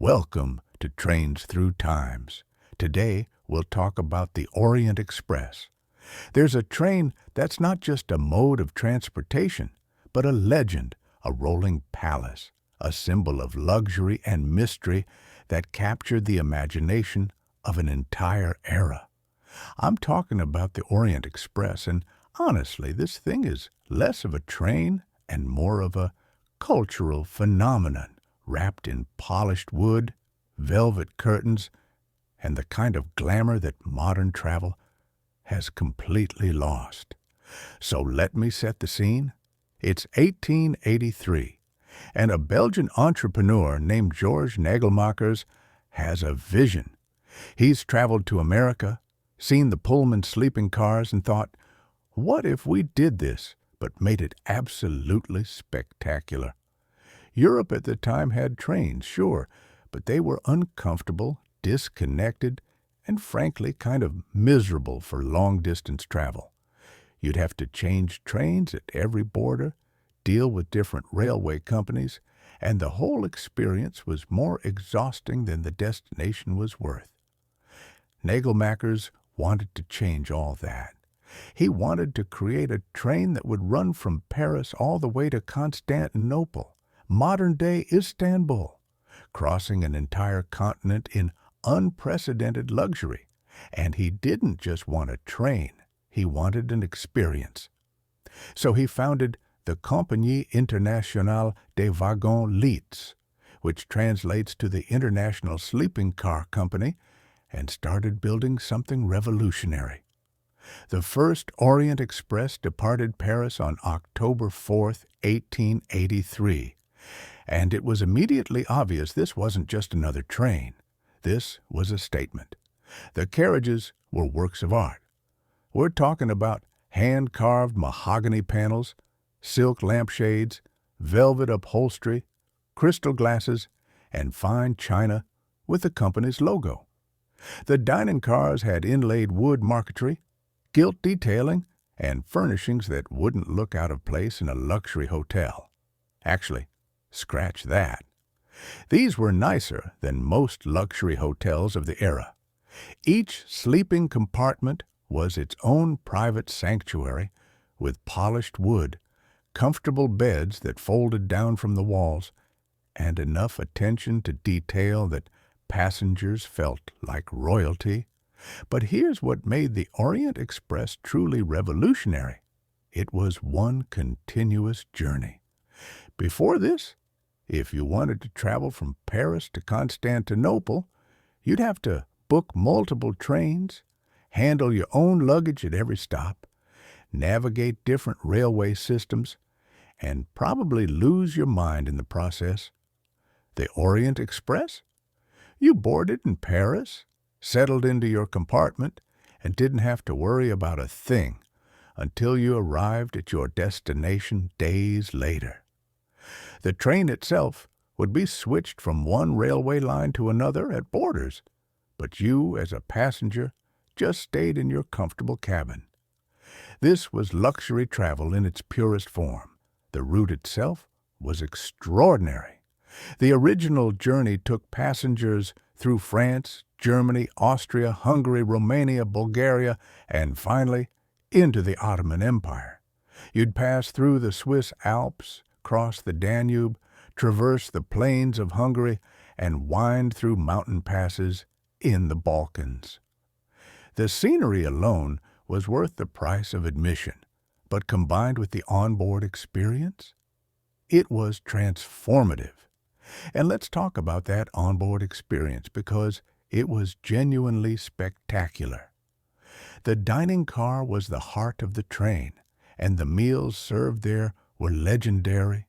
Welcome to Trains Through Times. Today, we'll talk about the Orient Express. There's a train that's not just a mode of transportation, but a legend, a rolling palace, a symbol of luxury and mystery that captured the imagination of an entire era. I'm talking about the Orient Express, and honestly, this thing is less of a train and more of a cultural phenomenon, wrapped in polished wood, velvet curtains, and the kind of glamour that modern travel has completely lost. So let me set the scene. It's 1883, and a Belgian entrepreneur named Georges Nagelmackers has a vision. He's traveled to America, seen the Pullman sleeping cars, and thought, what if we did this, but made it absolutely spectacular? Europe at the time had trains, sure, but they were uncomfortable, disconnected, and frankly kind of miserable for long-distance travel. You'd have to change trains at every border, deal with different railway companies, and the whole experience was more exhausting than the destination was worth. Nagelmackers wanted to change all that. He wanted to create a train that would run from Paris all the way to Constantinople, modern-day Istanbul, crossing an entire continent in unprecedented luxury. And he didn't just want a train, he wanted an experience. So he founded the Compagnie Internationale des Wagons Lits, which translates to the International Sleeping Car Company, and started building something revolutionary. The first Orient Express departed Paris on October 4th, 1883. And it was immediately obvious this wasn't just another train. This was a statement. The carriages were works of art. We're talking about hand-carved mahogany panels, silk lampshades, velvet upholstery, crystal glasses, and fine china with the company's logo. The dining cars had inlaid wood marquetry, gilt detailing, and furnishings that wouldn't look out of place in a luxury hotel. Actually, scratch that. These were nicer than most luxury hotels of the era. Each sleeping compartment was its own private sanctuary with polished wood, comfortable beds that folded down from the walls, and enough attention to detail that passengers felt like royalty. But here's what made the Orient Express truly revolutionary. It was one continuous journey. Before this, if you wanted to travel from Paris to Constantinople, you'd have to book multiple trains, handle your own luggage at every stop, navigate different railway systems, and probably lose your mind in the process. The Orient Express? You boarded in Paris, settled into your compartment, and didn't have to worry about a thing until you arrived at your destination days later. The train itself would be switched from one railway line to another at borders, but you, as a passenger, just stayed in your comfortable cabin. This was luxury travel in its purest form. The route itself was extraordinary. The original journey took passengers through France, Germany, Austria, Hungary, Romania, Bulgaria, and finally into the Ottoman Empire. You'd pass through the Swiss Alps, cross the Danube, traverse the plains of Hungary, and wind through mountain passes in the Balkans. The scenery alone was worth the price of admission, but combined with the onboard experience, it was transformative. And let's talk about that onboard experience because it was genuinely spectacular. The dining car was the heart of the train, and the meals served there were legendary.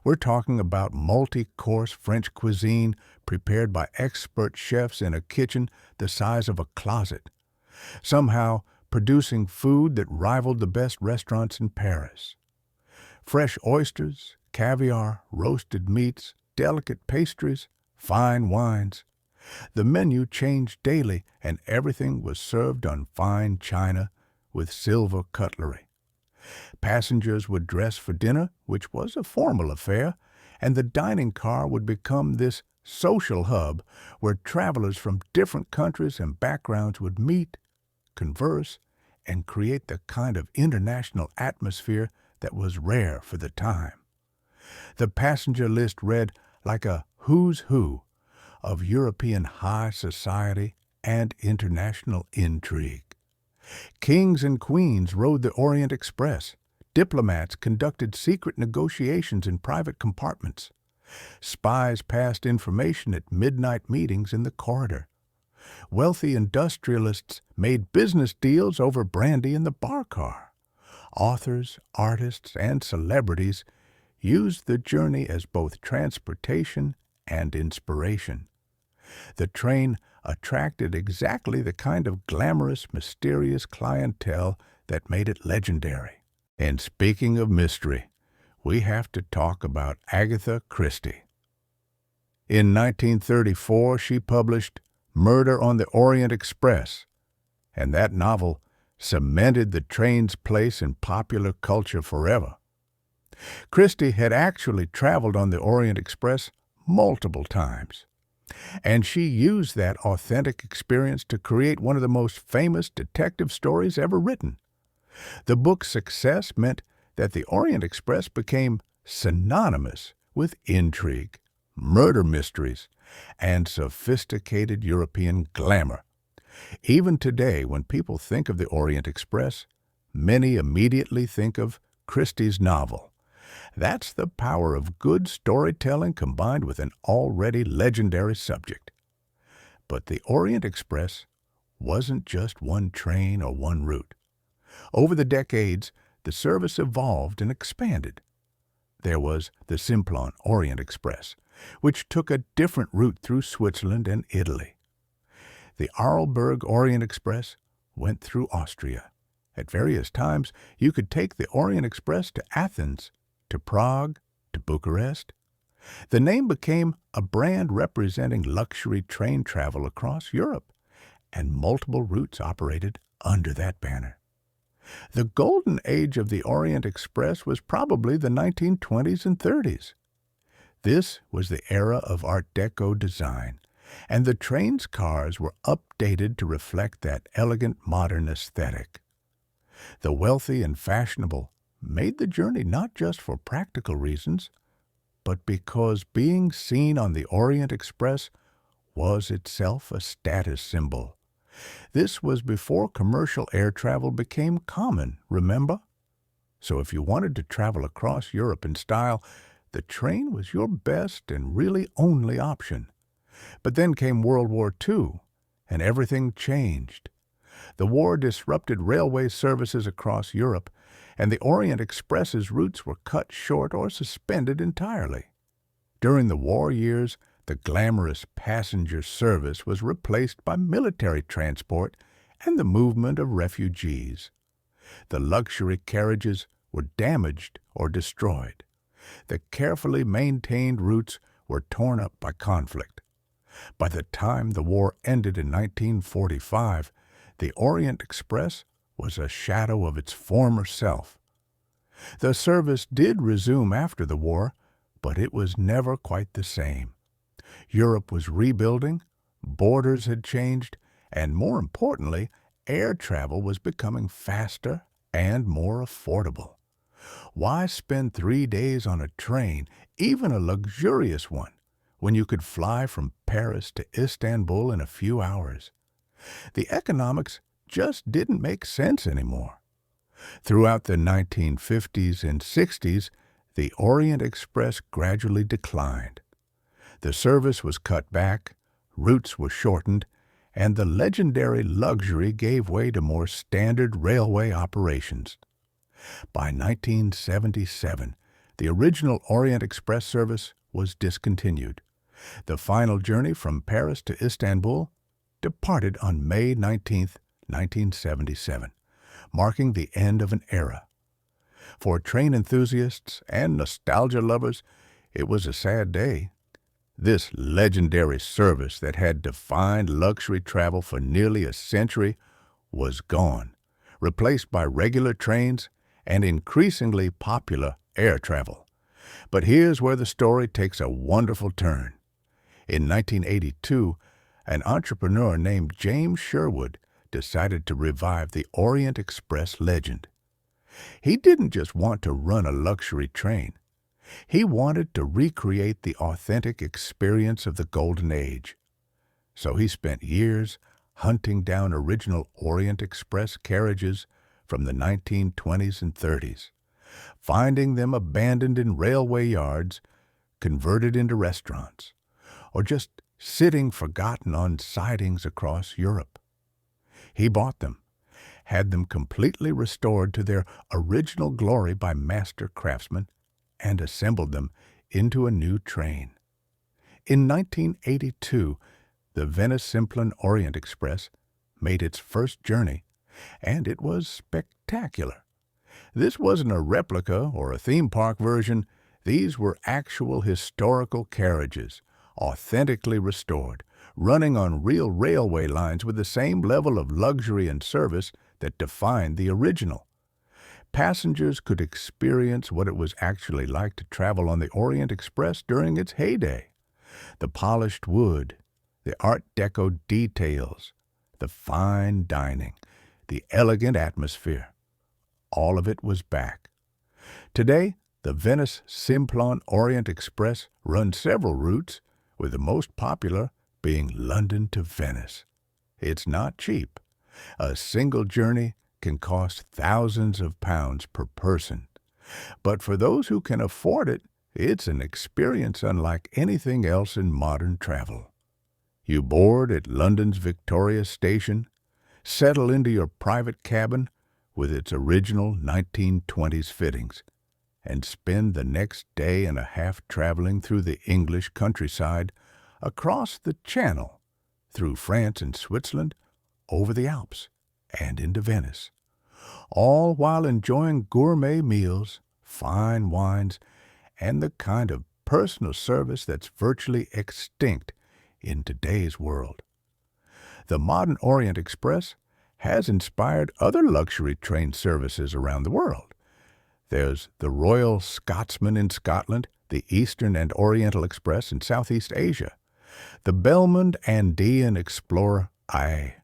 We're talking about multi-course French cuisine prepared by expert chefs in a kitchen the size of a closet, somehow producing food that rivaled the best restaurants in Paris. Fresh oysters, caviar, roasted meats, delicate pastries, fine wines. The menu changed daily, and everything was served on fine china with silver cutlery. Passengers would dress for dinner, which was a formal affair, and the dining car would become this social hub where travelers from different countries and backgrounds would meet, converse, and create the kind of international atmosphere that was rare for the time. The passenger list read like a who's who of European high society and international intrigue. Kings and queens rode the Orient Express. Diplomats conducted secret negotiations in private compartments. Spies passed information at midnight meetings in the corridor. Wealthy industrialists made business deals over brandy in the bar car. Authors, artists, and celebrities used the journey as both transportation and inspiration. The train attracted exactly the kind of glamorous, mysterious clientele that made it legendary. And speaking of mystery, we have to talk about Agatha Christie. In 1934, she published Murder on the Orient Express, and that novel cemented the train's place in popular culture forever. Christie had actually traveled on the Orient Express multiple times, and she used that authentic experience to create one of the most famous detective stories ever written. The book's success meant that the Orient Express became synonymous with intrigue, murder mysteries, and sophisticated European glamour. Even today, when people think of the Orient Express, many immediately think of Christie's novel. That's the power of good storytelling combined with an already legendary subject. But the Orient Express wasn't just one train or one route. Over the decades, the service evolved and expanded. There was the Simplon-Orient-Express, which took a different route through Switzerland and Italy. The Arlberg-Orient Express went through Austria. At various times, you could take the Orient Express to Athens, to Prague, to Bucharest. The name became a brand representing luxury train travel across Europe, and multiple routes operated under that banner. The golden age of the Orient Express was probably the 1920s and 30s. This was the era of Art Deco design, and the train's cars were updated to reflect that elegant modern aesthetic. The wealthy and fashionable made the journey not just for practical reasons, but because being seen on the Orient Express was itself a status symbol. This was before commercial air travel became common, remember? So if you wanted to travel across Europe in style, the train was your best and really only option. But then came World War II, and everything changed. The war disrupted railway services across Europe, and the Orient Express's routes were cut short or suspended entirely. During the war years, the glamorous passenger service was replaced by military transport and the movement of refugees. The luxury carriages were damaged or destroyed. The carefully maintained routes were torn up by conflict. By the time the war ended in 1945, the Orient Express was a shadow of its former self. The service did resume after the war, but it was never quite the same. Europe was rebuilding, borders had changed, and more importantly, air travel was becoming faster and more affordable. Why spend 3 days on a train, even a luxurious one, when you could fly from Paris to Istanbul in a few hours? The economics just didn't make sense anymore. Throughout the 1950s and 60s, the Orient Express gradually declined. The service was cut back, routes were shortened, and the legendary luxury gave way to more standard railway operations. By 1977, the original Orient Express service was discontinued. The final journey from Paris to Istanbul departed on May 19, 1977, marking the end of an era. For train enthusiasts and nostalgia lovers, it was a sad day. This legendary service that had defined luxury travel for nearly a century was gone, replaced by regular trains and increasingly popular air travel. But here's where the story takes a wonderful turn. In 1982, an entrepreneur named James Sherwood decided to revive the Orient Express legend. He didn't just want to run a luxury train. He wanted to recreate the authentic experience of the Golden Age. So he spent years hunting down original Orient Express carriages from the 1920s and 30s, finding them abandoned in railway yards, converted into restaurants, or just sitting forgotten on sidings across Europe. He bought them, had them completely restored to their original glory by master craftsmen, and assembled them into a new train. In 1982, the Venice Simplon-Orient-Express made its first journey, and it was spectacular. This wasn't a replica or a theme park version. These were actual historical carriages, authentically restored, running on real railway lines with the same level of luxury and service that defined the original. Passengers could experience what it was actually like to travel on the Orient Express during its heyday. The polished wood, the Art Deco details, the fine dining, the elegant atmosphere. All of it was back. Today, the Venice Simplon-Orient-Express runs several routes, with the most popular being London to Venice. It's not cheap. A single journey can cost thousands of pounds per person. But for those who can afford it, it's an experience unlike anything else in modern travel. You board at London's Victoria Station, settle into your private cabin with its original 1920s fittings, and spend the next day and a half traveling through the English countryside, across the Channel, through France and Switzerland, over the Alps, and into Venice, all while enjoying gourmet meals, fine wines, and the kind of personal service that's virtually extinct in today's world. The modern Orient Express has inspired other luxury train services around the world. There's the Royal Scotsman in Scotland, the Eastern and Oriental Express in Southeast Asia, the Belmond Andean Explorer I,